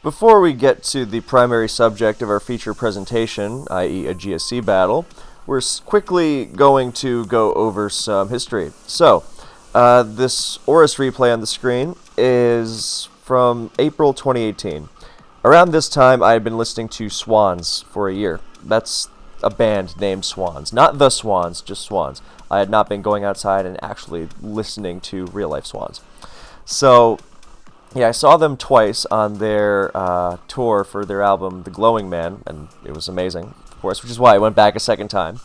Before we get to the primary subject of our feature presentation, i.e. a GSC battle, we're quickly going to go over some history. So, this Oris replay on the screen is from April 2018. Around this time, I had been listening to Swans for a year. That's a band named Swans. Not the Swans, just Swans. I had not been going outside and actually listening to real-life swans. So, yeah, I saw them twice on their tour for their album, The Glowing Man, and it was amazing, of course, which is why I went back a second time.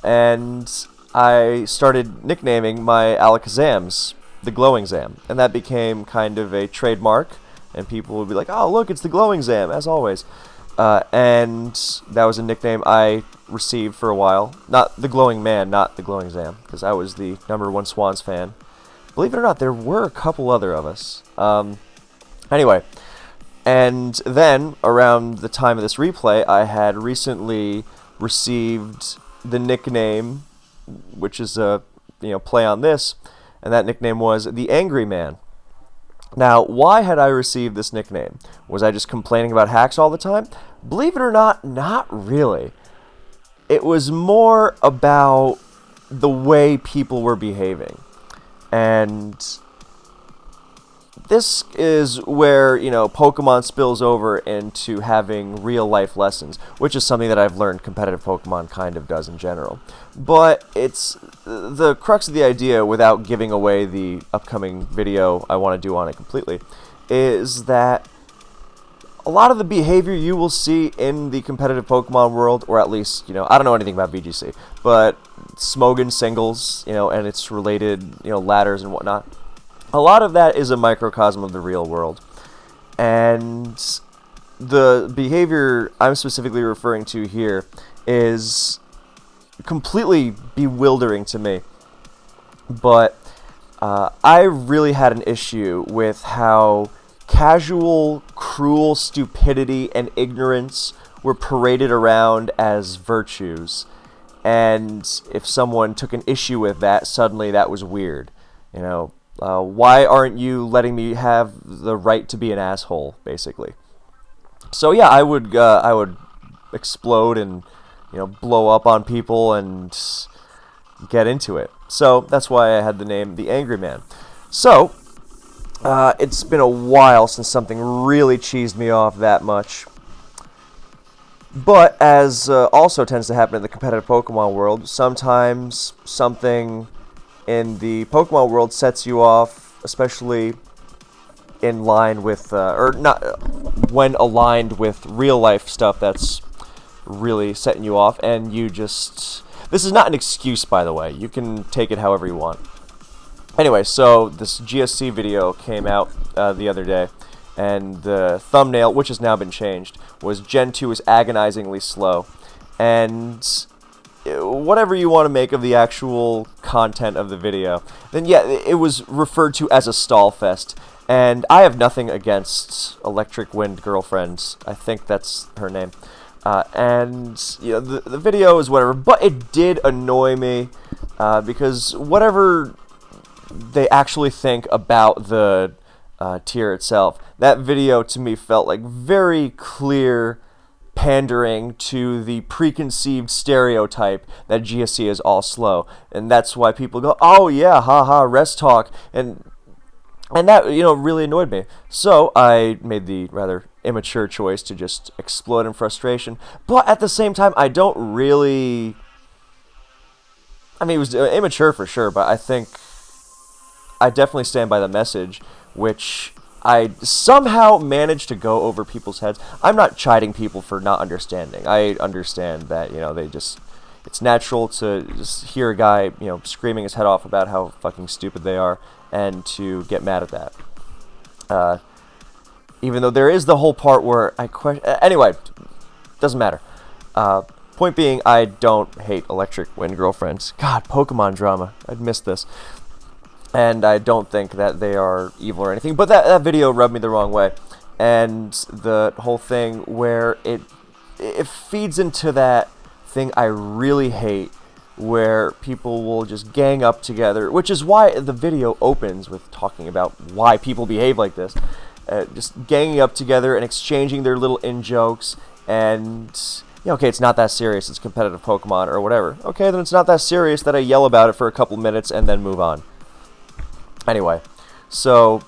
And I started nicknaming my Alakazams The Glowing Zam, and that became kind of a trademark, and people would be like, oh, look, it's The Glowing Zam, as always. And that was a nickname I received for a while. Not The Glowing Man, not The Glowing Zam, because I was the #1 Swans fan. Believe it or not, there were a couple other of us. Anyway, and then, around the time of this replay, I had recently received the nickname, which is a play on this, and that nickname was The Angry Man. Now, why had I received this nickname? Was I just complaining about hacks all the time? Believe it or not really. It was more about the way people were behaving. And this is where, Pokemon spills over into having real-life lessons, which is something that I've learned competitive Pokemon kind of does in general. But it's the crux of the idea, without giving away the upcoming video I want to do on it completely, is that a lot of the behavior you will see in the competitive Pokemon world, or at least, I don't know anything about VGC, but Smogon singles, and its related, ladders and whatnot, a lot of that is a microcosm of the real world. And the behavior I'm specifically referring to here is completely bewildering to me. But I really had an issue with how casual, cruel stupidity and ignorance were paraded around as virtues. And if someone took an issue with that, suddenly that was weird. Why aren't you letting me have the right to be an asshole, basically? So yeah, I would explode and blow up on people and get into it. So that's why I had the name The Angry Man. So it's been a while since something really cheesed me off that much. But as also tends to happen in the competitive Pokemon world, sometimes something in the Pokemon world sets you off, especially in line with, or not, when aligned with real life stuff that's really setting you off, and you just, this is not an excuse, by the way, you can take it however you want. Anyway, so this GSC video came out the other day, and the thumbnail, which has now been changed, was Gen 2 is agonizingly slow, and whatever you want to make of the actual content of the video, then yeah, it was referred to as a stall fest. And I have nothing against Electric Wind Girlfriend. I think that's her name. And the video is whatever, but it did annoy me because whatever they actually think about the tier itself, that video to me felt like very clear pandering to the preconceived stereotype that GSC is all slow, and that's why people go, oh yeah, haha, rest talk, and that really annoyed me. So I made the rather immature choice to just explode in frustration. But at the same time, I don't really, it was immature for sure, but I think I definitely stand by the message, which I somehow managed to go over people's heads. I'm not chiding people for not understanding. I understand that, it's natural to just hear a guy, screaming his head off about how fucking stupid they are, and to get mad at that. Even though there is the whole part where I question... Anyway, doesn't matter. Point being, I don't hate Electric Wind Girlfriends. God, Pokemon drama. I'd missed this. And I don't think that they are evil or anything, but that video rubbed me the wrong way. And the whole thing where it feeds into that thing I really hate, where people will just gang up together, which is why the video opens with talking about why people behave like this. just ganging up together and exchanging their little in-jokes, and okay, it's not that serious, it's competitive Pokemon or whatever. Okay, then it's not that serious that I yell about it for a couple minutes and then move on. Anyway, so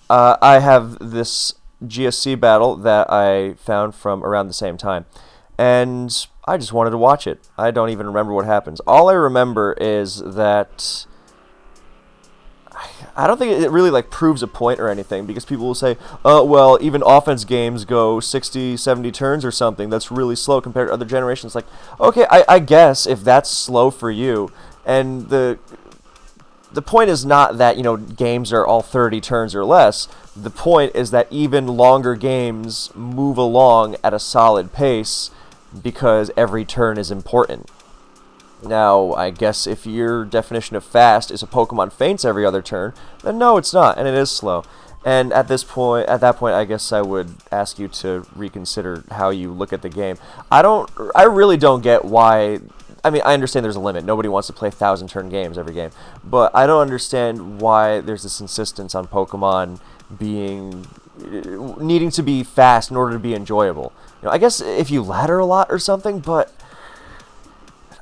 I have this GSC battle that I found from around the same time, and I just wanted to watch it. I don't even remember what happens. All I remember is that I don't think it really proves a point or anything, because people will say, oh, well, even offense games go 60, 70 turns or something. That's really slow compared to other generations. Okay, I guess if that's slow for you, and the point is not that, games are all 30 turns or less. The point is that even longer games move along at a solid pace because every turn is important. Now, I guess if your definition of fast is a Pokemon faints every other turn, then no, it's not, and it is slow. And at that point, I guess I would ask you to reconsider how you look at the game. I really don't get why. I mean, I understand there's a limit. Nobody wants to play 1,000-turn games every game, but I don't understand why there's this insistence on Pokemon needing to be fast in order to be enjoyable. I guess if you ladder a lot or something, but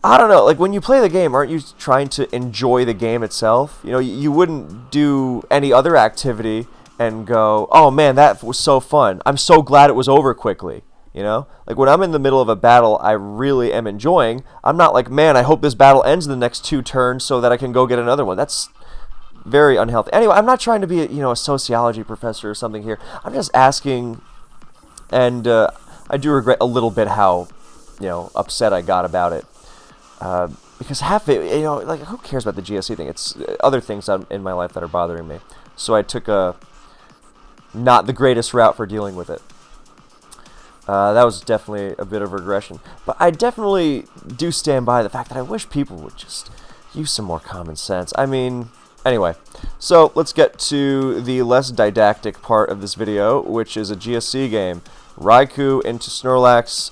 I don't know, when you play the game, aren't you trying to enjoy the game itself? You wouldn't do any other activity and go, oh man, that was so fun. I'm so glad it was over quickly. When I'm in the middle of a battle I really am enjoying, I'm not like, man, I hope this battle ends in the next 2 turns so that I can go get another one. That's very unhealthy. Anyway, I'm not trying to be a sociology professor or something here. I'm just asking, and I do regret a little bit how, upset I got about it. Because half it, who cares about the GSC thing? It's other things in my life that are bothering me. So I took not the greatest route for dealing with it. That was definitely a bit of regression. But I definitely do stand by the fact that I wish people would just use some more common sense. I mean, anyway. So let's get to the less didactic part of this video, which is a GSC game. Raikou into Snorlax.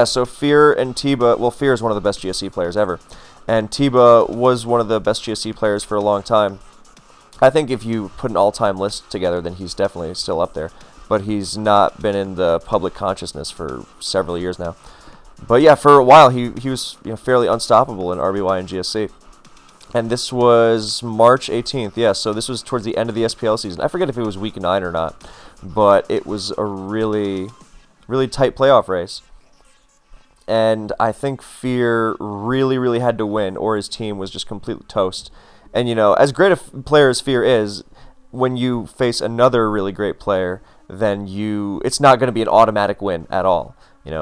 So Fear and Tiba, well, Fear is one of the best GSC players ever. And Tiba was one of the best GSC players for a long time. I think if you put an all-time list together, then he's definitely still up there. But he's not been in the public consciousness for several years now. But yeah, for a while he was fairly unstoppable in RBY and GSC. And this was March 18th, yeah, so this was towards the end of the SPL season. I forget if it was week 9 or not, but it was a really, really tight playoff race. And I think Fear really, really had to win, or his team was just completely toast. And, as great a player as Fear is, when you face another really great player, then it's not going to be an automatic win at all.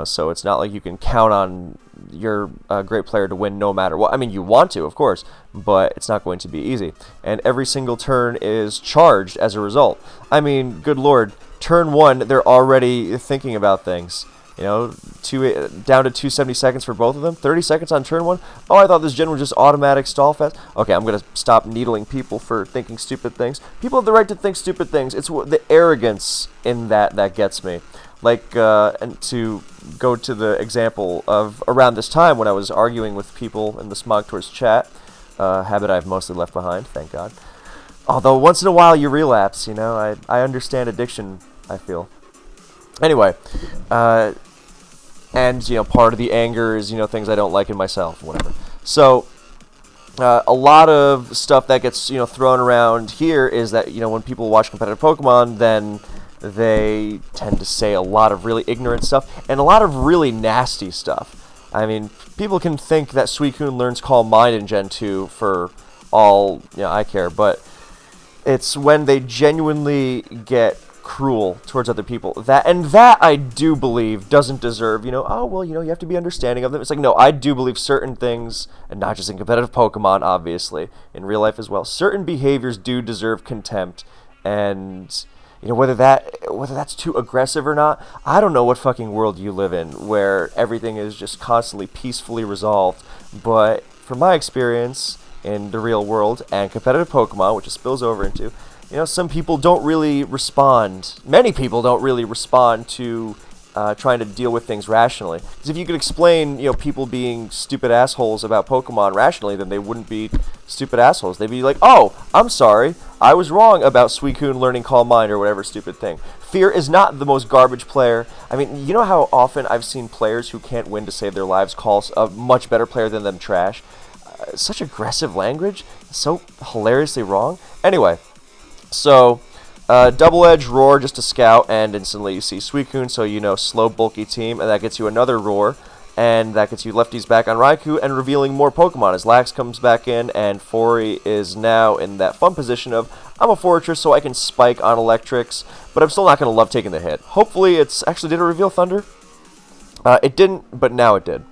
So it's not like you can count on your great player to win no matter what. I mean, you want to, of course, but it's not going to be easy. And every single turn is charged as a result. I mean, good lord, turn 1, they're already thinking about things. Down to 270 seconds for both of them. 30 seconds on turn 1. Oh, I thought this gen was just automatic stall fast. Okay, I'm going to stop needling people for thinking stupid things. People have the right to think stupid things. It's the arrogance in that gets me. And to go to the example of around this time when I was arguing with people in the Smog Tours chat, habit I've mostly left behind, thank God. Although once in a while you relapse, I understand addiction, I feel. Anyway, and part of the anger is things I don't like in myself, whatever. So a lot of stuff that gets thrown around here is that when people watch competitive Pokemon, then they tend to say a lot of really ignorant stuff and a lot of really nasty stuff. I mean, people can think that Suicune learns Calm Mind in Gen 2 for all I care, but it's when they genuinely get cruel towards other people that I do believe doesn't deserve you have to be understanding of them. It's like, no, I do believe certain things, and not just in competitive Pokemon, obviously in real life as well, certain behaviors do deserve contempt. And whether that's too aggressive or not, I don't know what fucking world you live in where everything is just constantly peacefully resolved. But from my experience in the real world and competitive Pokemon, which it spills over into, some people don't really respond. Many people don't really respond to trying to deal with things rationally. Because if you could explain, people being stupid assholes about Pokemon rationally, then they wouldn't be stupid assholes. They'd be like, oh, I'm sorry, I was wrong about Suicune learning Calm Mind or whatever stupid thing. Fear is not the most garbage player. I mean, you know how often I've seen players who can't win to save their lives call a much better player than them trash? Such aggressive language, so hilariously wrong. Anyway, so Double Edge, Roar just to scout, and instantly you see Suicune, so slow, bulky team, and that gets you another Roar, and that gets you lefties back on Raikou, and revealing more Pokemon as Lax comes back in, and Fori is now in that fun position of, I'm a Fortress, so I can spike on Electrics, but I'm still not going to love taking the hit. Hopefully it's, actually, did it reveal Thunder? It didn't, but now it did.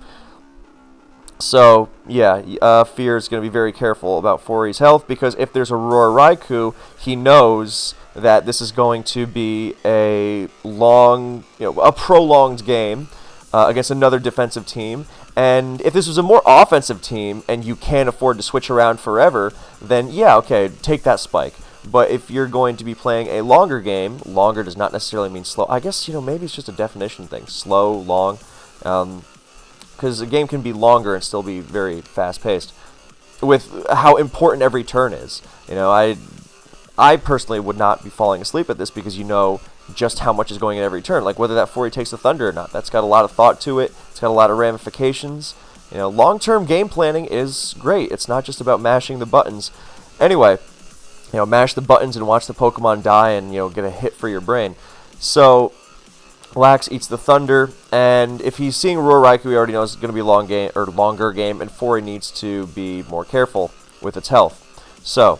So, yeah, Fear is going to be very careful about Fori's health, because if there's a Roar Raikou, he knows that this is going to be a a prolonged game against another defensive team. And if this was a more offensive team and you can't afford to switch around forever, then yeah, okay, take that spike. But if you're going to be playing a longer game, longer does not necessarily mean slow. I guess, maybe it's just a definition thing. Slow, long. Because a game can be longer and still be very fast-paced. With how important every turn is. I personally would not be falling asleep at this because you know just how much is going in every turn. Like whether that Fori takes the Thunder or not. That's got a lot of thought to it. It's got a lot of ramifications. Long-term game planning is great. It's not just about mashing the buttons. Anyway, mash the buttons and watch the Pokemon die and, get a hit for your brain. So, Lax eats the Thunder, and if he's seeing Roar Raikou, he already knows it's going to be a longer game, and Fori needs to be more careful with its health. So,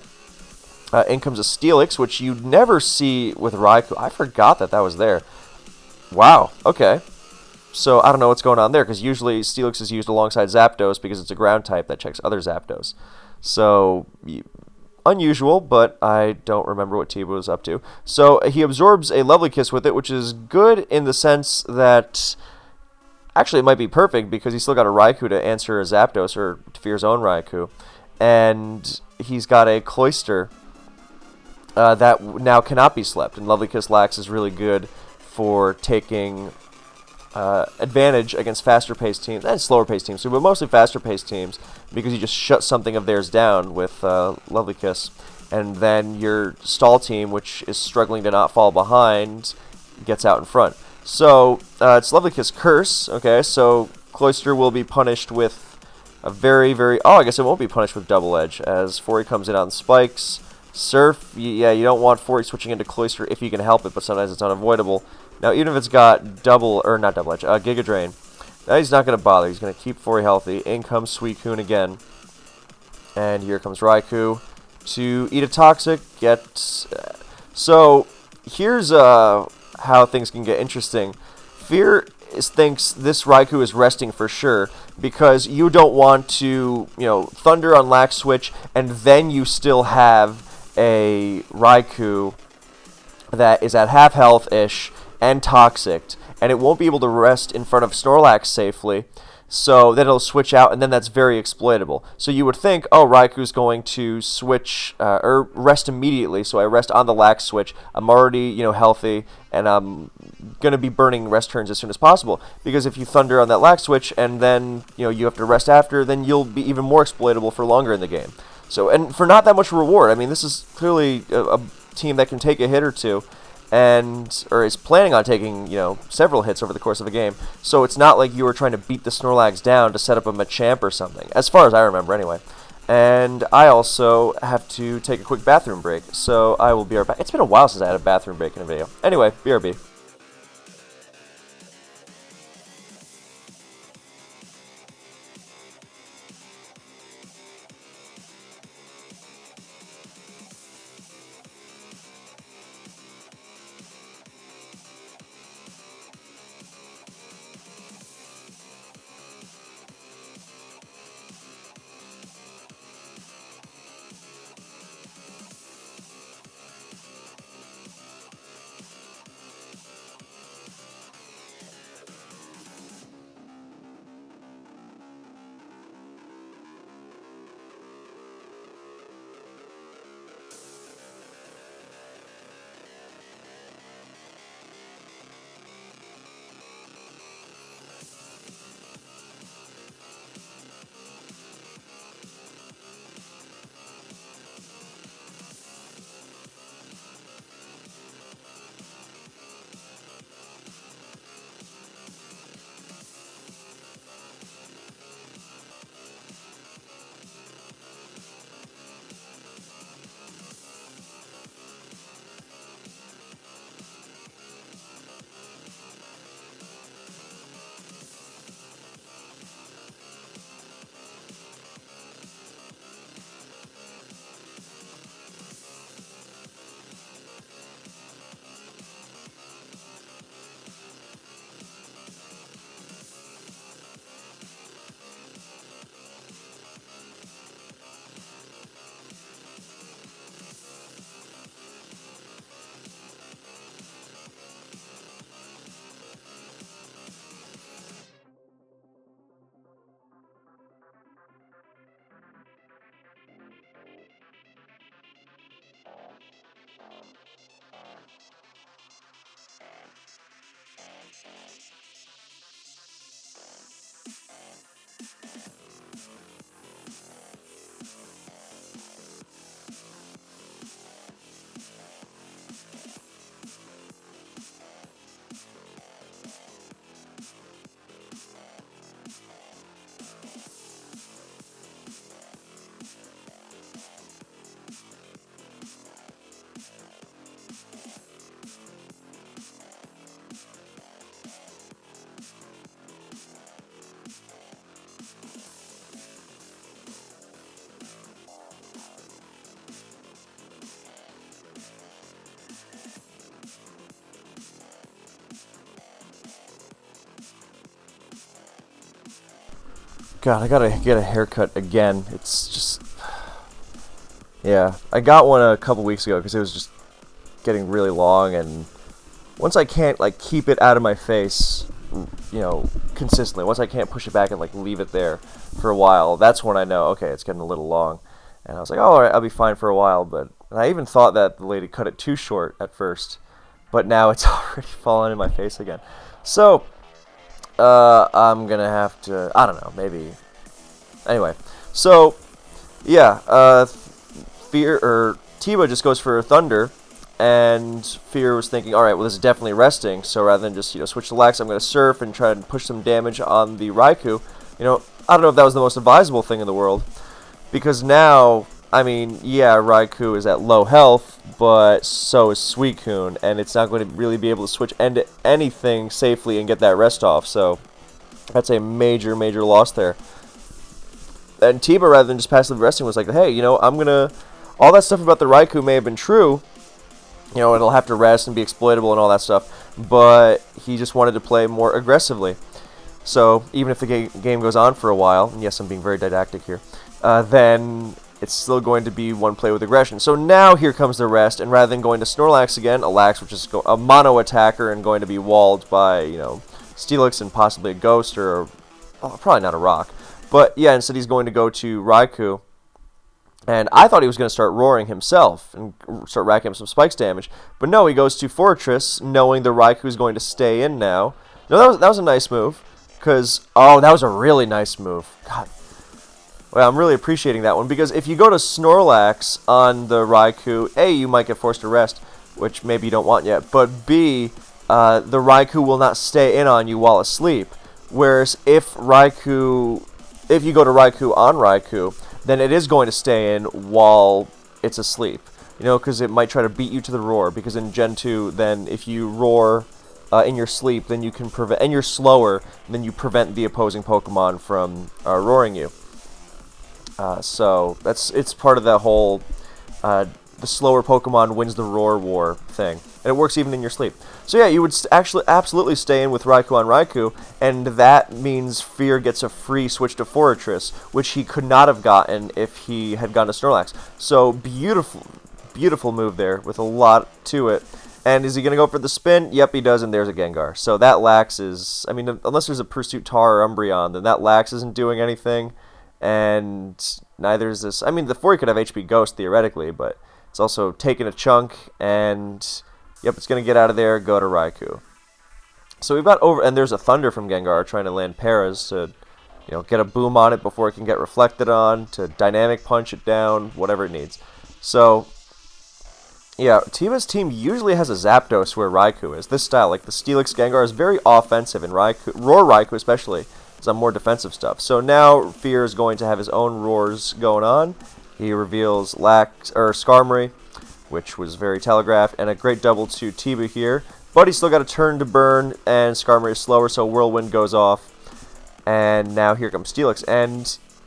in comes a Steelix, which you never see with Raikou. I forgot that was there. Wow, okay. So, I don't know what's going on there, because usually Steelix is used alongside Zapdos because it's a ground type that checks other Zapdos. So, unusual, but I don't remember what Tiba was up to. So, he absorbs a Lovely Kiss with it, which is good in the sense that... Actually, it might be perfect, because he's still got a Raikou to answer a Zapdos, or Fear's own Raikou. And he's got a Cloyster that now cannot be slept. And Lovely Kiss Lax is really good for taking advantage against faster-paced teams, and slower-paced teams too, but mostly faster-paced teams, because you just shut something of theirs down with Lovely Kiss. And then your stall team, which is struggling to not fall behind, gets out in front. So, it's Lovely Kiss Curse, okay, so Cloyster will be punished with a very, very... Oh, I guess it won't be punished with Double Edge, as Fori comes in on spikes. Surf, yeah, you don't want Fori switching into Cloyster if you can help it, but sometimes it's unavoidable. Now, even if it's got not Double Edge, Giga Drain, he's not going to bother. He's going to keep Fori healthy. In comes Suicune again. And here comes Raikou to eat a Toxic, So, here's how things can get interesting. Fear thinks this Raikou is resting for sure, because you don't want to, Thunder on Lax Switch, and then you still have a Raikou that is at half health-ish and toxic, and it won't be able to rest in front of Snorlax safely, so then it'll switch out, and then that's very exploitable. So you would think, oh, Raikou's going to switch, or rest immediately, so I rest on the Lax switch. I'm already, healthy, and I'm going to be burning rest turns as soon as possible, because if you Thunder on that Lax switch, and then, you have to rest after, then you'll be even more exploitable for longer in the game. So, and for not that much reward, I mean, this is clearly a team that can take a hit or two, or is planning on taking, several hits over the course of a game. So it's not like you were trying to beat the Snorlax down to set up a Machamp or something, as far as I remember anyway. And I also have to take a quick bathroom break, so I will be right back. It's been a while since I had a bathroom break in a video. Anyway, BRB. God, I gotta get a haircut again. It's just... Yeah, I got one a couple weeks ago because it was just getting really long, and once I can't, like, keep it out of my face, you know, consistently, once I can't push it back and, like, leave it there for a while, that's when I know, okay, it's getting a little long. And I was like, oh, all right, I'll be fine for a while, but... And I even thought that the lady cut it too short at first, but now it's already fallen in my face again. So, I'm gonna have to, I don't know, maybe... Anyway, so, yeah, Tiba just goes for Thunder, and Fear was thinking, alright, well, this is definitely resting, so rather than just, switch to Lax, I'm going to Surf and try and push some damage on the Raikou. I don't know if that was the most advisable thing in the world, because now, I mean, yeah, Raikou is at low health, but so is Suicune, and it's not going to really be able to switch into anything safely and get that rest off, so that's a major, major loss there. And Tiba, rather than just passively resting, was like, hey, I'm going to... All that stuff about the Raikou may have been true. It'll have to rest and be exploitable and all that stuff. But he just wanted to play more aggressively. So even if the game goes on for a while, and yes, I'm being very didactic here, then it's still going to be one play with aggression. So now here comes the rest, and rather than going to Snorlax again, a Lax, which is a mono attacker and going to be walled by, Steelix and possibly a Ghost or probably not a Rock. But yeah, instead he's going to go to Raikou. And I thought he was going to start roaring himself and start racking up some spikes damage. But no, he goes to Fortress, knowing the Raikou is going to stay in now. No, that was a nice move. That was a really nice move. God. Well, I'm really appreciating that one. Because if you go to Snorlax on the Raikou, A, you might get forced to rest, which maybe you don't want yet. But B, the Raikou will not stay in on you while asleep. Whereas if you go to Raikou on Raikou, then it is going to stay in while it's asleep. Because it might try to beat you to the roar. Because in Gen 2, then if you roar in your sleep, then you can prevent, and you're slower, then you prevent the opposing Pokemon from roaring you. So it's part of that whole the slower Pokemon wins the roar war thing. And it works even in your sleep. So yeah, you would actually absolutely stay in with Raikou on Raikou, and that means Fear gets a free switch to Fortress, which he could not have gotten if he had gone to Snorlax. So beautiful, beautiful move there with a lot to it. And is he going to go for the spin? Yep, he does, and there's a Gengar. So that Lax is, I mean, unless there's a Pursuit Tar or Umbreon, then that Lax isn't doing anything, and neither is this. I mean, the Fori could have HP Ghost theoretically, but it's also taking a chunk, and yep, it's going to get out of there, go to Raikou. So we've got and there's a Thunder from Gengar trying to land Paras to, get a boom on it before it can get reflected on, to Dynamic Punch it down, whatever it needs. So, yeah, Tiba's team usually has a Zapdos where Raikou is. This style, like the Steelix Gengar, is very offensive, and Roar Raikou especially is on more defensive stuff. So now Fear is going to have his own roars going on. He reveals Skarmory, which was very telegraphed, and a great double to Tiba here. But he's still got a turn to burn, and Skarmory is slower, so Whirlwind goes off. And now here comes Steelix, and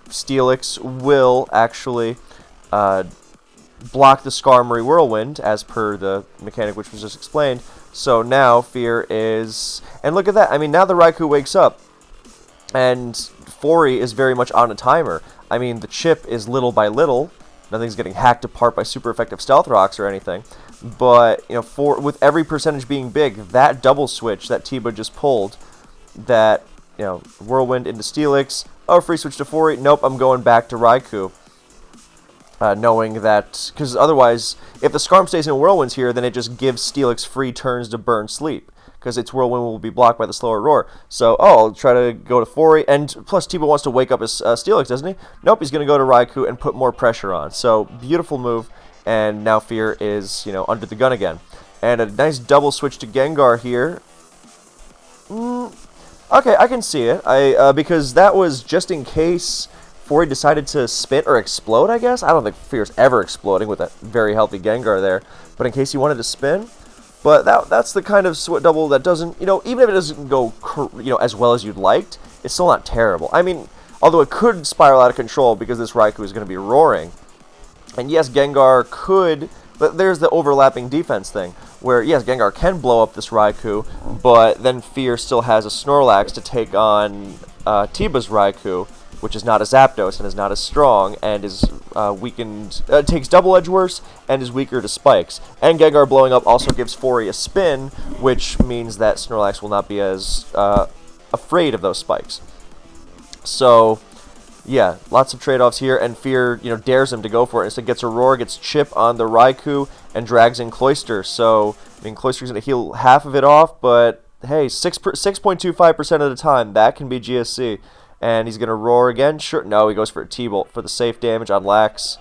Steelix will actually block the Skarmory Whirlwind, as per the mechanic which was just explained. So now Fear is... And look at that, I mean, now the Raikou wakes up, and Fori is very much on a timer. I mean, the chip is little by little. Nothing's getting hacked apart by super effective Stealth Rocks or anything. But, with every percentage being big, that double switch that Tiba just pulled, that, Whirlwind into Steelix, free switch to Fori, nope, I'm going back to Raikou. Knowing that, because otherwise, if the Skarm stays in Whirlwinds here, then it just gives Steelix free turns to burn sleep, because its Whirlwind will be blocked by the slower Roar. So, I'll try to go to Fori, and plus Tiba wants to wake up his Steelix, doesn't he? Nope, he's going to go to Raikou and put more pressure on. So, beautiful move, and now Fear is, under the gun again. And a nice double switch to Gengar here. Okay, I can see it, because that was just in case Fori decided to spin or explode, I guess. I don't think Fear's ever exploding with a very healthy Gengar there, but in case he wanted to spin. But that's the kind of double that doesn't, even if it doesn't go, as well as you'd liked, it's still not terrible. I mean, although it could spiral out of control because this Raikou is going to be roaring. And yes, Gengar could, but there's the overlapping defense thing, where yes, Gengar can blow up this Raikou, but then Fear still has a Snorlax to take on Tiba's Raikou, which is not a Zapdos and is not as strong and is weakened, takes double edge worse and is weaker to spikes. And Gengar blowing up also gives Fori a spin, which means that Snorlax will not be as afraid of those spikes. So, yeah, lots of trade-offs here, and Fear, dares him to go for it. Instead gets a Roar, gets Chip on the Raikou, and drags in Cloyster. So, Cloyster's going to heal half of it off, but hey, 6.25% of the time, that can be GSC. And he's going to Roar again. Sure, no, he goes for a T-Bolt for the safe damage on Lax,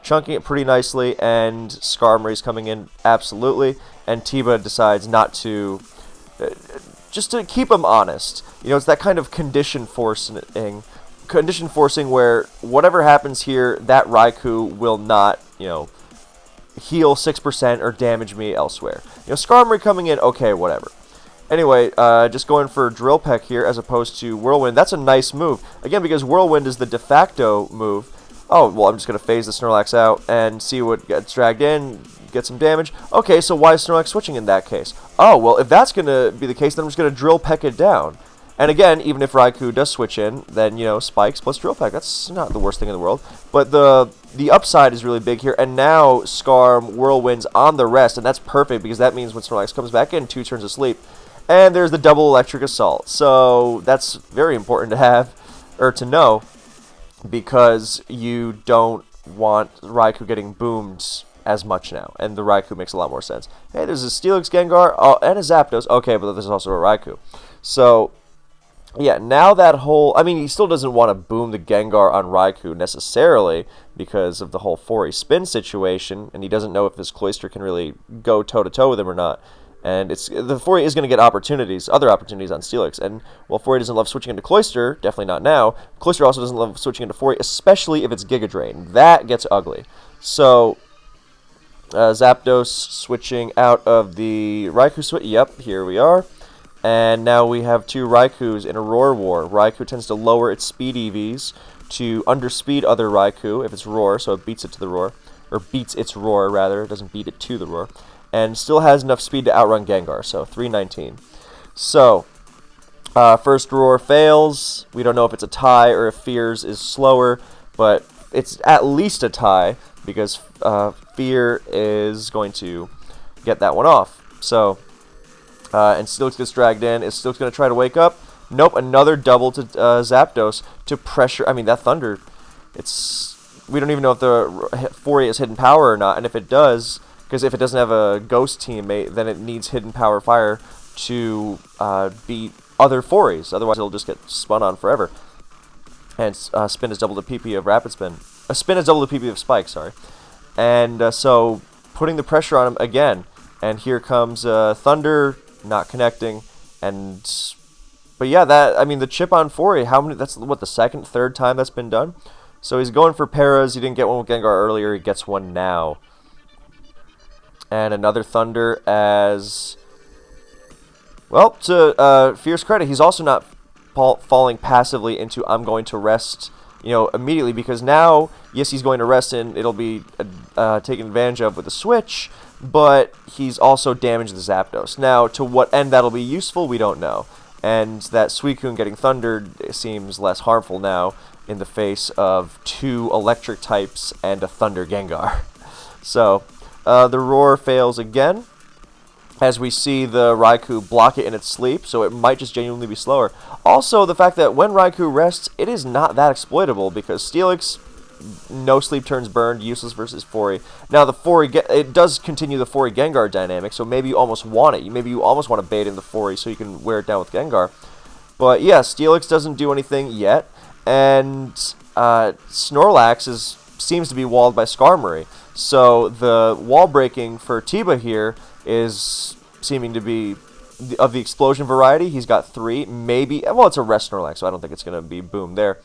chunking it pretty nicely, and Skarmory's coming in absolutely, and Tiba decides not to, just to keep him honest. It's that kind of condition forcing where whatever happens here, that Raikou will not, heal 6% or damage me elsewhere. Skarmory coming in, okay, whatever. Anyway, just going for Drill Peck here as opposed to Whirlwind. That's a nice move. Again, because Whirlwind is the de facto move. Oh, well, I'm just going to phase the Snorlax out and see what gets dragged in, get some damage. Okay, so why is Snorlax switching in that case? Oh, well, if that's going to be the case, then I'm just going to Drill Peck it down. And again, even if Raikou does switch in, then, Spikes plus Drill Peck. That's not the worst thing in the world. But the upside is really big here. And now Skarm Whirlwind's on the rest, and that's perfect because that means when Snorlax comes back in, 2 turns of sleep. And there's the double electric assault. So that's very important to have, or to know, because you don't want Raikou getting boomed as much now. And the Raikou makes a lot more sense. Hey, there's a Steelix Gengar, and a Zapdos. Okay, but there's also a Raikou. So, yeah, now that whole... he still doesn't want to boom the Gengar on Raikou necessarily because of the whole Fori spin situation, and he doesn't know if this Cloyster can really go toe-to-toe with him or not. And the Fori is going to get other opportunities on Steelix. And while Fori doesn't love switching into Cloyster, definitely not now, Cloyster also doesn't love switching into Fori, especially if it's Giga Drain. That gets ugly. So, Zapdos switching out of the Raikou switch. Yep, here we are. And now we have 2 Raikous in a Roar War. Raikou tends to lower its speed EVs to underspeed other Raikou if it's Roar, so it beats it to the Roar. Or beats its Roar, rather. It doesn't beat it to the Roar. And still has enough speed to outrun Gengar, so 319. So, first Roar fails. We don't know if it's a tie or if Fear's is slower, but it's at least a tie because Fear is going to get that one off. So, and Steelix gets dragged in. Is Steelix going to try to wake up? Nope, another double to Zapdos to pressure. That Thunder, we don't even know if the Fori has hidden power or not, and if it does... Because if it doesn't have a Ghost teammate, then it needs Hidden Power Fire to beat other Foris. Otherwise, it'll just get spun on forever. And Spin is double the PP of Rapid Spin. Spin is double the PP of Spike, sorry. And so, putting the pressure on him again. And here comes Thunder, not connecting. But yeah, the chip on Fori, that's what, the second, third time that's been done? So he's going for Paras. He didn't get one with Gengar earlier. He gets one now. And another Thunder as... Well, to Fear's credit, he's also not falling passively into I'm going to rest, immediately. Because now, yes, he's going to rest and it'll be taken advantage of with the switch. But he's also damaged the Zapdos. Now, to what end that'll be useful, we don't know. And that Suicune getting thundered seems less harmful now in the face of 2 electric types and a Thunder Gengar. So... the Roar fails again, as we see the Raikou block it in its sleep, so it might just genuinely be slower. Also, the fact that when Raikou rests, it is not that exploitable, because Steelix, no sleep turns burned, useless versus Fori. Now, the Fori, it does continue the Fori Gengar dynamic, so maybe you almost want it. Maybe you almost want to bait in the Fori so you can wear it down with Gengar. But yeah, Steelix doesn't do anything yet, and Snorlax seems to be walled by Skarmory. So the wall breaking for Tiba here is seeming to be of the explosion variety. He's got 3, maybe. Well, it's a rest Snorlax, so I don't think it's going to be boom there.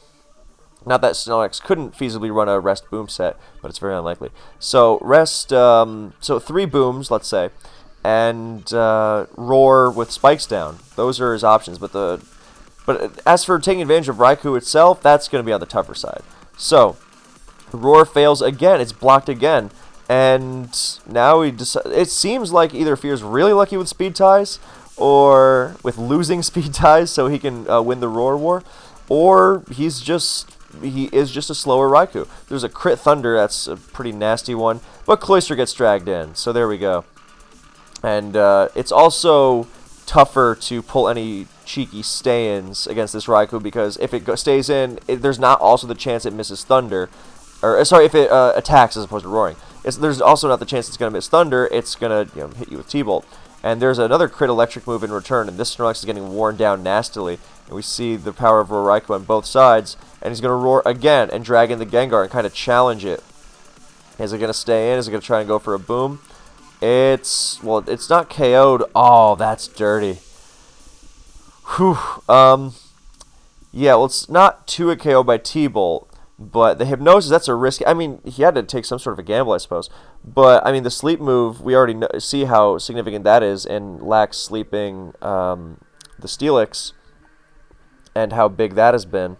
Not that Snorlax couldn't feasibly run a rest boom set, but it's very unlikely. So rest, so 3 booms, let's say, and Roar with spikes down. Those are his options. But as for taking advantage of Raikou itself, that's going to be on the tougher side. So. Roar fails again. It's blocked again. And now it seems like either Fear's really lucky with speed ties or with losing speed ties so he can win the Roar War, or he's just he is just a slower Raikou. There's a crit Thunder, that's a pretty nasty one, but Cloyster gets dragged in, so there we go. And it's also tougher to pull any cheeky stay-ins against this Raikou, because if it stays in, there's not also the chance it misses Thunder, or sorry, if it attacks as opposed to roaring. There's also not the chance it's going to miss Thunder, it's going to hit you with T-Bolt. And there's another crit electric move in return, and this Snorlax is getting worn down nastily. And we see the power of Roar Raikou on both sides, and he's going to roar again and drag in the Gengar and kind of challenge it. Is it going to stay in? Is it going to try and go for a boom? It's not KO'd. Oh, that's dirty. Whew. Yeah, well, it's not to a KO by T-Bolt, but the Hypnosis, that's a risk. I mean, he had to take some sort of a gamble, I suppose. But, I mean, the sleep move, we already see how significant that is in Lax sleeping the Steelix, and how big that has been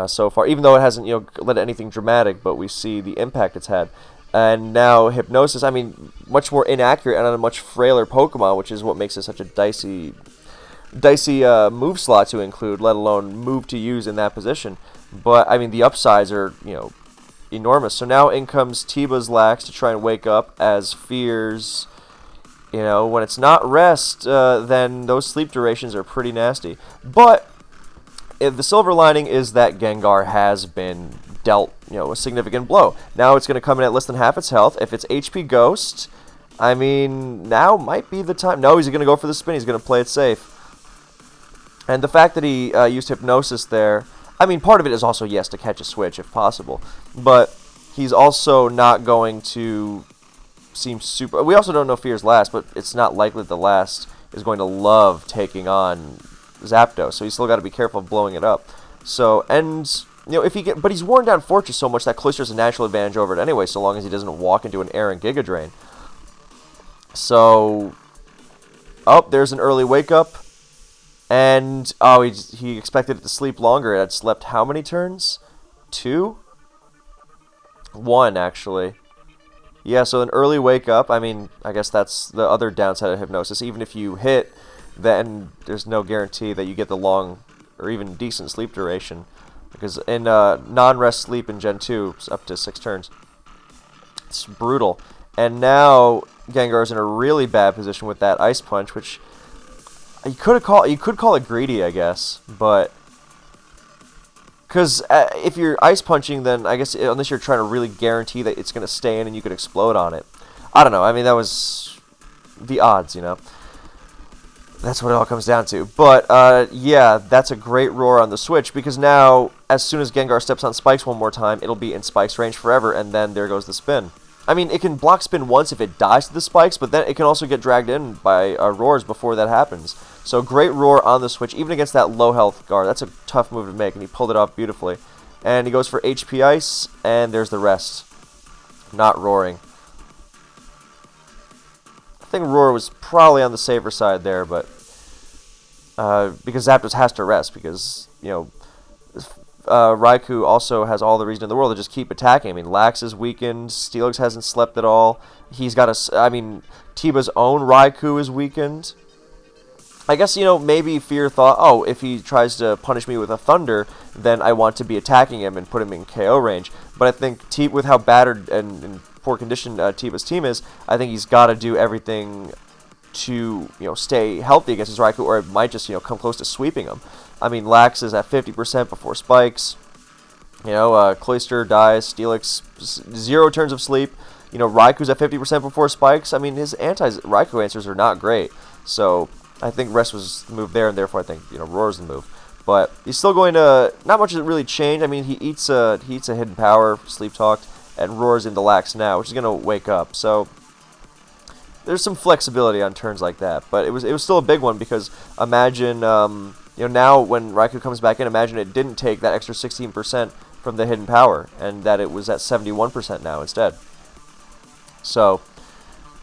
so far. Even though it hasn't, led to anything dramatic, but we see the impact it's had. And now Hypnosis, I mean, much more inaccurate and on a much frailer Pokemon, which is what makes it such a dicey move slot to include, let alone move to use in that position. But, I mean, the upsides are, enormous. So now in comes Tiba's Lax to try and wake up, as fears, when it's not rest, then those sleep durations are pretty nasty. But the silver lining is that Gengar has been dealt, a significant blow. Now it's going to come in at less than half its health. If it's HP Ghost, I mean, now might be the time. No, he's going to go for the spin. He's going to play it safe. And the fact that he used Hypnosis there, I mean, part of it is also, yes, to catch a switch if possible. But he's also not going to seem super... We also don't know Fear's last, but it's not likely that the last is going to love taking on Zapdos. So he's still got to be careful of blowing it up. So, and... if he but he's worn down Fortress so much that Cloyster has a natural advantage over it anyway, so long as he doesn't walk into an air and Giga Drain. So, there's an early wake up, and he expected it to sleep longer. It had slept how many turns? 2? 1 actually. Yeah, so an early wake up. I mean, I guess that's the other downside of Hypnosis. Even if you hit, then there's no guarantee that you get the long or even decent sleep duration. Because in non-rest sleep in Gen 2, it's up to 6 turns. It's brutal. And now Gengar's in a really bad position with that Ice Punch, which you could call it greedy, I guess. But because if you're Ice Punching, then I guess unless you're trying to really guarantee that it's going to stay in and you could explode on it. I don't know. I mean, that was the odds, That's what it all comes down to. But, yeah, that's a great roar on the switch, because now, as soon as Gengar steps on Spikes one more time, it'll be in Spikes range forever, and then there goes the spin. I mean, it can block spin once if it dies to the Spikes, but then it can also get dragged in by roars before that happens. So, great roar on the switch, even against that low health guard. That's a tough move to make, and he pulled it off beautifully. And he goes for HP Ice, and there's the rest. Not roaring. I think Roar was probably on the safer side there, but because Zapdos has to rest, because Raikou also has all the reason in the world to just keep attacking. I mean, Lax is weakened, Steelix hasn't slept at all. He's got Tiba's own Raikou is weakened. I guess, maybe Fear thought, if he tries to punish me with a Thunder, then I want to be attacking him and put him in KO range. But I think with how battered and poor condition Tiba's team is, I think he's got to do everything to stay healthy against his Raikou, or it might just come close to sweeping him. I mean, Lax is at 50% before Spikes. Cloyster dies. Steelix 0 turns of sleep. Raikou's at 50% before Spikes. I mean, his anti-Raikou answers are not great. So I think rest was the move there, and therefore I think Roar's the move. But he's still going to not much has really changed. I mean, he eats a hidden power, Sleep Talked, and roars into Lax now, which is going to wake up. So there's some flexibility on turns like that, but it was still a big one, because imagine now when Raikou comes back in, imagine it didn't take that extra 16% from the hidden power, and that it was at 71% now instead. So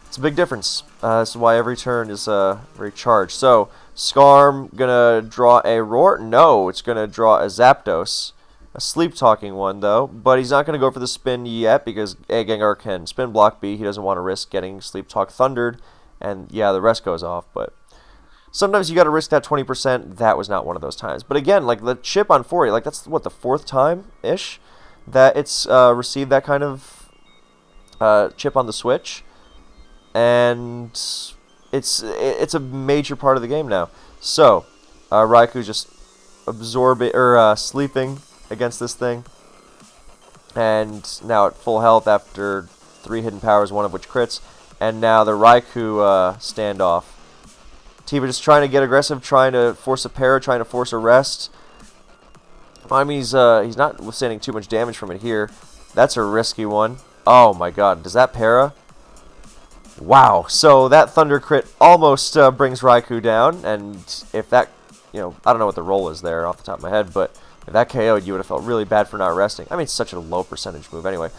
it's a big difference. This is why every turn is very charged. So Skarm gonna draw a Roar? No, it's gonna draw a Zapdos. A sleep-talking one, though, but he's not going to go for the spin yet, because A, Gengar can spin block, B, he doesn't want to risk getting Sleep Talk thundered, and yeah, the rest goes off, but sometimes you got to risk that 20%. That was not one of those times. But again, like the chip on 40, like that's what, the fourth time-ish that it's received that kind of chip on the Switch. And it's a major part of the game now. So, Raiku's just absorbing or sleeping against this thing. And now at full health after 3 hidden powers, one of which crits. And now the Raikou standoff. Tiba just trying to get aggressive, trying to force a para, trying to force a rest. I mean, he's not withstanding too much damage from it here. That's a risky one. Oh my god, does that para? Wow, so that Thunder crit almost brings Raikou down, and if that, I don't know what the roll is there off the top of my head, but if that KO'd, you would have felt really bad for not resting. I mean, it's such a low percentage move anyway.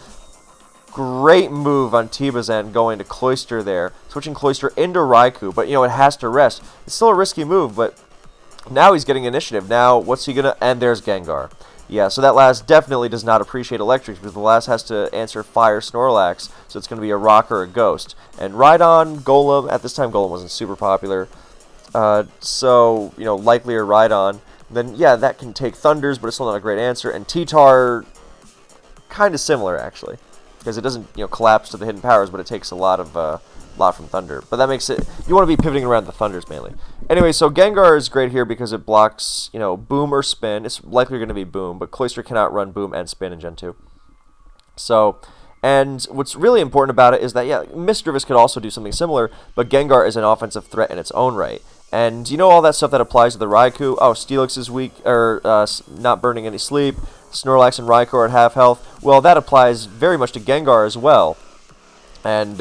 Great move on Tiba's end, going to Cloyster there, switching Cloyster into Raikou, but it has to rest. It's still a risky move, but now he's getting initiative. Now, what's he gonna, and there's Gengar. Yeah, so that last definitely does not appreciate electrics because the last has to answer Fire Snorlax, so it's going to be a Rock or a Ghost. And Rhydon, Golem, at this time Golem wasn't super popular, so, likely a Rhydon. Then, yeah, that can take Thunders, but it's still not a great answer. And T-Tar, kind of similar, actually, because it doesn't, collapse to the hidden powers, but it takes a lot from Thunder. But that makes it, you want to be pivoting around the Thunders mainly. Anyway, so Gengar is great here because it blocks, Boom or Spin. It's likely going to be Boom, but Cloyster cannot run Boom and Spin in Gen 2. So, and what's really important about it is that, yeah, Misdreavus could also do something similar, but Gengar is an offensive threat in its own right. And all that stuff that applies to the Raikou? Oh, Steelix is weak, or not burning any sleep. Snorlax and Raikou are at half health. Well, that applies very much to Gengar as well. And,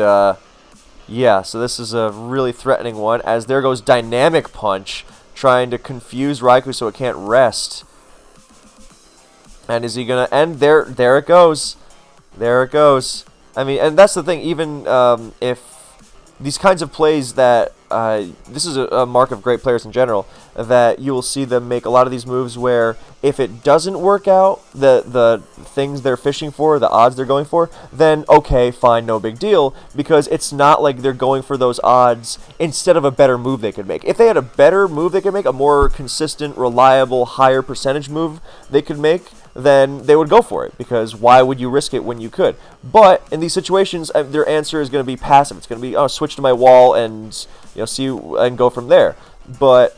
yeah, so this is a really threatening one, as there goes Dynamic Punch, trying to confuse Raikou so it can't rest. And is he going to end? There it goes. There it goes. I mean, and that's the thing, even if these kinds of plays that, this is a mark of great players in general, that you will see them make a lot of these moves where if it doesn't work out, the things they're fishing for, the odds they're going for, then okay, fine, no big deal, because it's not like they're going for those odds instead of a better move they could make. If they had a better move they could make, a more consistent, reliable, higher percentage move they could make, then they would go for it, because why would you risk it when you could? But in these situations, their answer is going to be passive. It's going to be, oh, switch to my wall and see and go from there. But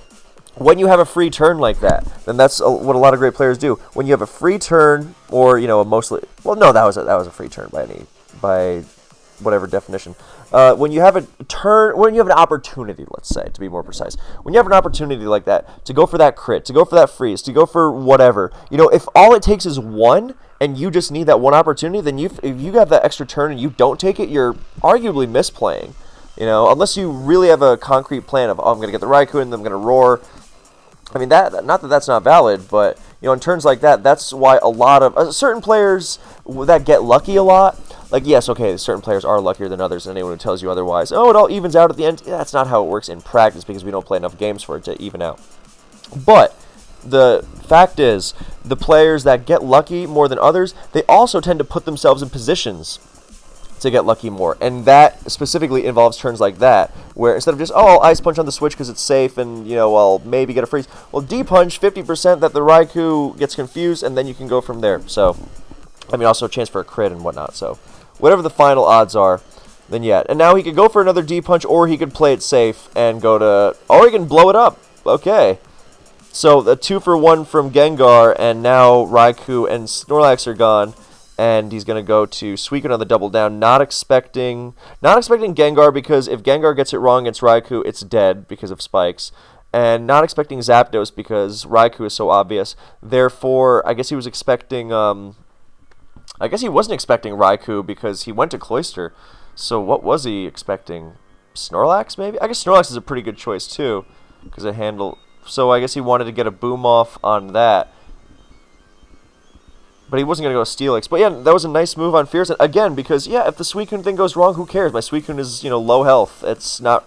when you have a free turn like that, then that's what a lot of great players do. When you have a free turn, or a mostly, well, no, that was a free turn by whatever definition. When you have a turn, when you have an opportunity, let's say, to be more precise, when you have an opportunity like that to go for that crit, to go for that freeze, to go for whatever, if all it takes is one, and you just need that one opportunity, then if you have that extra turn and you don't take it, you're arguably misplaying. Unless you really have a concrete plan of, oh, I'm going to get the Raikou and I'm going to roar. I mean, not that that's not valid, but, in turns like that, that's why a lot of certain players that get lucky a lot, like, yes, okay, certain players are luckier than others, and anyone who tells you otherwise, oh, it all evens out at the end, that's not how it works in practice, because we don't play enough games for it to even out. But the fact is, the players that get lucky more than others, they also tend to put themselves in positions to get lucky more, and that specifically involves turns like that, where instead of just, oh, I'll Ice Punch on the Switch because it's safe, and, I'll maybe get a freeze, well, D-Punch 50% that the Raikou gets confused, and then you can go from there. So, I mean, also a chance for a crit and whatnot, so whatever the final odds are, then yeah. And now he could go for another D-Punch, or he could play it safe and go to, or he can blow it up. Okay. So, the 2-for-1 from Gengar, and now Raikou and Snorlax are gone. And he's going to go to Suicune on the double down, not expecting Gengar, because if Gengar gets it wrong against Raikou, it's dead because of spikes. And not expecting Zapdos because Raikou is so obvious. Therefore, I guess he was expecting, I guess he wasn't expecting Raikou because he went to Cloyster. So what was he expecting? Snorlax, maybe? I guess Snorlax is a pretty good choice, too, because it handled... So I guess he wanted to get a boom off on that. But he wasn't going to go Steelix. But yeah, that was a nice move on Fierce. Again, because, yeah, if the Suicune thing goes wrong, who cares? My Suicune is, low health. It's not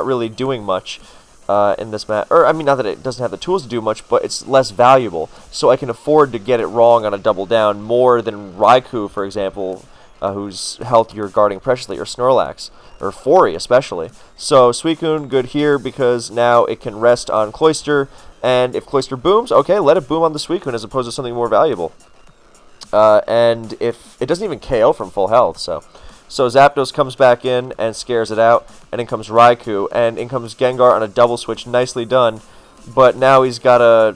really doing much in this match. Or, I mean, not that it doesn't have the tools to do much, but it's less valuable. So I can afford to get it wrong on a double down more than Raikou, for example, whose health you're guarding preciously, or Snorlax, or Fori especially. So Suicune good here because now it can rest on Cloyster, and if Cloyster booms, okay, let it boom on the Suicune as opposed to something more valuable. And if it doesn't even KO from full health, so Zapdos comes back in and scares it out, and in comes Raikou, and in comes Gengar on a double switch, nicely done. But now he's got a...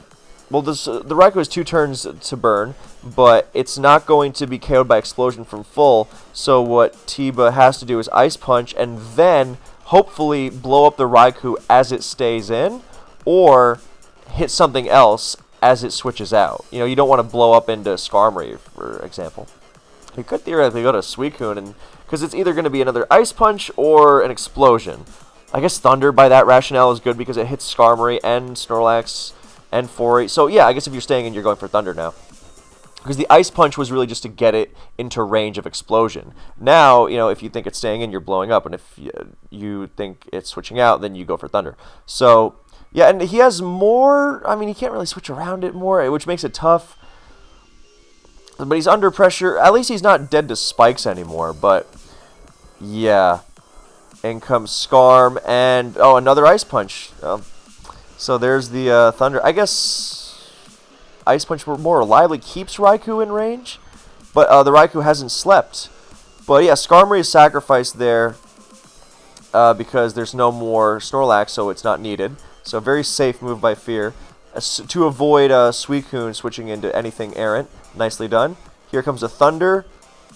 Well, the Raikou has 2 turns to burn, but it's not going to be KO'd by Explosion from full, so what Tiba has to do is Ice Punch, and then hopefully blow up the Raikou as it stays in, or hit something else as it switches out. You know, you don't want to blow up into Skarmory, for example. You could theoretically go to Suicune, and because it's either going to be another Ice Punch or an Explosion. I guess Thunder, by that rationale, is good because it hits Skarmory and Snorlax and Fori. So, yeah, I guess if you're staying in, you're going for Thunder now. Because the Ice Punch was really just to get it into range of Explosion. Now, you know, if you think it's staying in, you're blowing up. And if you think it's switching out, then you go for Thunder. So... yeah, and he has more... I mean, he can't really switch around it more, which makes it tough. But he's under pressure. At least he's not dead to spikes anymore, but... yeah. In comes Skarm, and... oh, another Ice Punch. So there's the Thunder. I guess... Ice Punch more reliably keeps Raikou in range, but the Raikou hasn't slept. But yeah, Skarmory is sacrificed there because there's no more Snorlax, so it's not needed. So very safe move by Fear to avoid Suicune switching into anything errant. Nicely done. Here comes a Thunder.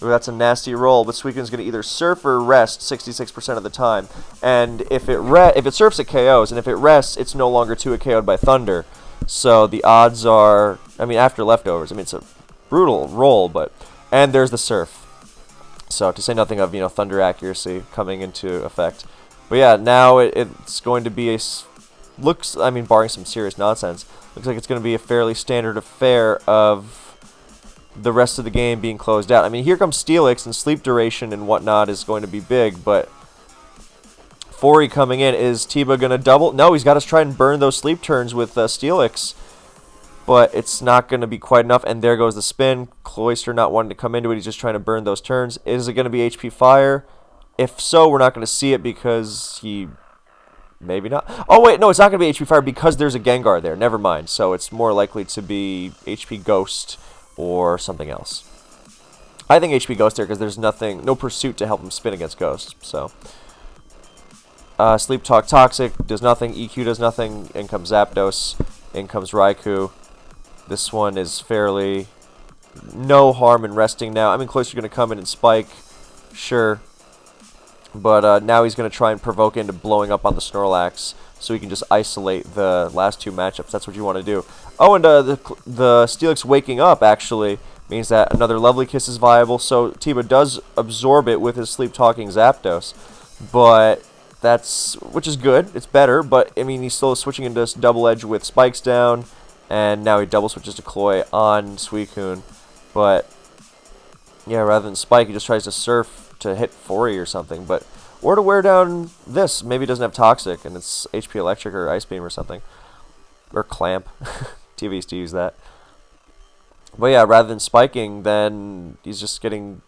Ooh, that's a nasty roll, but Suicune's going to either surf or rest 66% of the time. And if it surfs, it KOs, and if it rests, it's no longer 2 KO'd by Thunder. So the odds are, I mean, after leftovers, I mean, it's a brutal roll, but... and there's the surf. So to say nothing of, you know, Thunder accuracy coming into effect. But yeah, now it's going to be a... looks, I mean, barring some serious nonsense, looks like it's going to be a fairly standard affair of the rest of the game being closed out. I mean, here comes Steelix, and sleep duration and whatnot is going to be big, but Fori coming in. Is Tiba going to double? No, he's got to try and burn those sleep turns with Steelix, but it's not going to be quite enough, and there goes the spin. Cloyster not wanting to come into it, he's just trying to burn those turns. Is it going to be HP Fire? If so, we're not going to see it because he... maybe not. Oh, wait, no, it's not going to be HP Fire because there's a Gengar there. Never mind. So it's more likely to be HP Ghost or something else. I think HP Ghost there because there's no pursuit to help him spin against Ghost. So Sleep Talk Toxic does nothing. EQ does nothing. In comes Zapdos. In comes Raikou. This one is fairly no harm in resting now. I mean, Cloyster's going to come in and spike. Sure. But now he's going to try and provoke into blowing up on the Snorlax so he can just isolate the last 2 matchups. That's what you want to do. Oh, and the Steelix waking up, actually, means that another Lovely Kiss is viable. So Tiba does absorb it with his sleep-talking Zapdos. But which is good. It's better. But, I mean, he's still switching into Double Edge with spikes down. And now he double switches to Cloy on Suicune. But, yeah, rather than spike, he just tries to surf to hit Fori or something, or to wear down this. Maybe it doesn't have Toxic, and it's HP Electric or Ice Beam or something. Or Clamp. TV used to use that. But yeah, rather than spiking, then he's just getting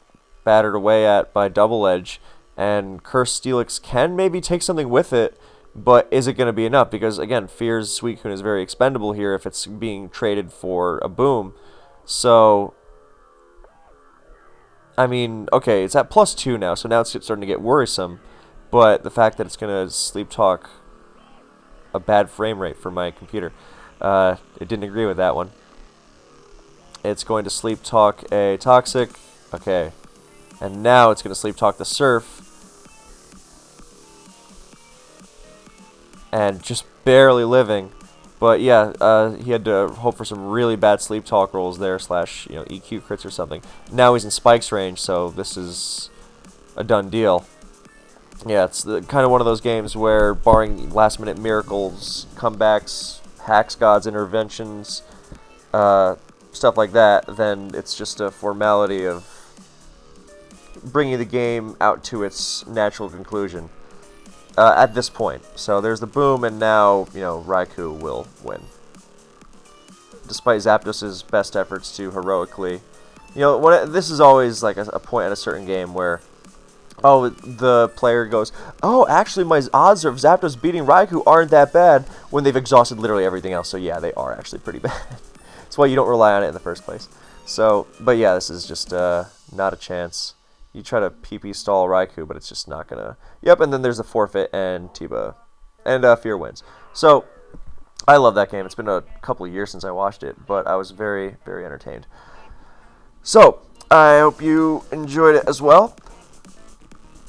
battered away at by Double Edge, and Cursed Steelix can maybe take something with it, but is it going to be enough? Because, again, Fear's Suicune is very expendable here if it's being traded for a boom. So... I mean, okay, it's at +2 now, so now it's starting to get worrisome. But the fact that it's going to sleep talk a bad frame rate for my computer, it didn't agree with that one. It's going to sleep talk a Toxic. Okay. And now it's going to sleep talk the Surf. And just barely living. But yeah, he had to hope for some really bad sleep talk rolls there, slash, you know, EQ crits or something. Now he's in Spike's range, so this is a done deal. Yeah, it's kind of one of those games where, barring last-minute miracles, comebacks, hacks, gods, interventions, stuff like that, then it's just a formality of bringing the game out to its natural conclusion. At this point. So there's the boom, and now, you know, Raikou will win. Despite Zapdos' best efforts to heroically You know, this is always like a point at a certain game where, oh, the player goes, oh, actually my odds of Zapdos beating Raikou aren't that bad when they've exhausted literally everything else. So yeah, they are actually pretty bad. That's why you don't rely on it in the first place. So, but yeah, this is just not a chance. You try to PP stall Raikou, but it's just not gonna. Yep, and then there's a forfeit, and Tiba, and Fear wins. So, I love that game. It's been a couple of years since I watched it, but I was very, very entertained. So, I hope you enjoyed it as well,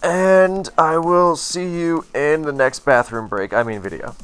and I will see you in the next bathroom break. I mean video.